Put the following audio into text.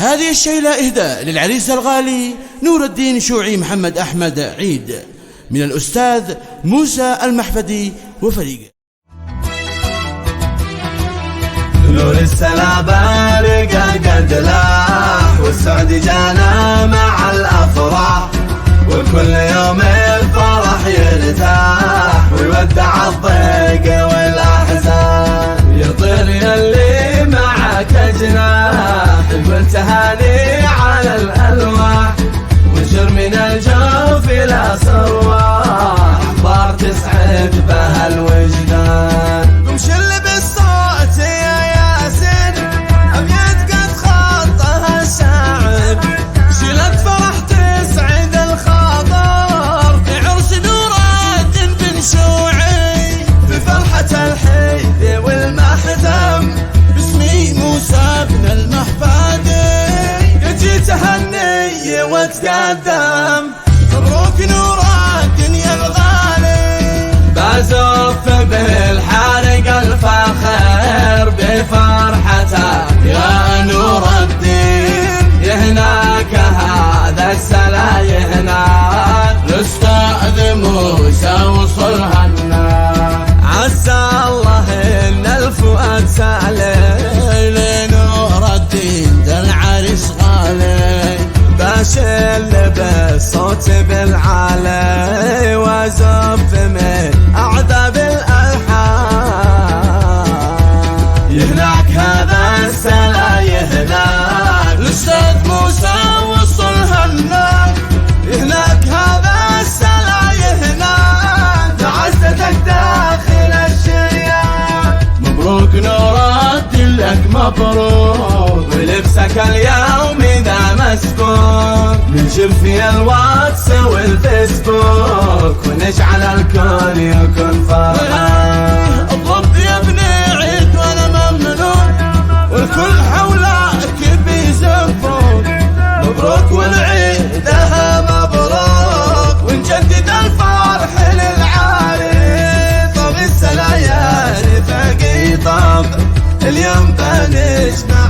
هذه الشيلة إهداء للعريس الغالي نور الدين شوعي محمد أحمد عيد من الأستاذ موسى المحفدي وفريقه. نور السلا بارقة قد لاح، والسعد جانا مع الأفراح، وكل يوم الفرح يرتاح، ويودع الضيق والأحزان. يطير يلي معك جناح، قل تهاني على الألواح، وانشر من الجوف إلى صرواح، أخبار تسعد بها الوجدان. قم شل بالصوت يا ياسين، أبيض قد خطها الشاعر، شيلة فرح تسعد الخاطر، في عرس نور الدين بن شوعي، في فرحة الحي والمحتم، باسمي موسى بن المحفدي، جيت أهني واتقدم، مبروك نور الدين يا الغالي، بزف بالحارق الفخر بفرحتك يا نور الدين، يهناك هذا السلا يهناك، الأستاذ موسى وصل هنا، عسى الله إن الفؤاد سالي، لنور الدين ذا العريس غالي، باشل بالصوت بالعالي، وزف من أعذب الألحان، يهناك هذا السلا يهناك، الأستاذ موسى وصل هناك، يهناك هذا السلا يهناك، عزتك داخل الشريان، مبروك نور الدين لك مبروك، ولبسك اليوم ذا مسكون، ننشر في الواتس والفيسبوك، ونجعل الكون يكون فرحان. الضب يا ابني عيد وانا ممنون، والكل حولك بيزفون، مبروك والعيدها مبروك، ونجدد الفرح للعارف، طب السلا يا رفاقي طب اليوم بنجمع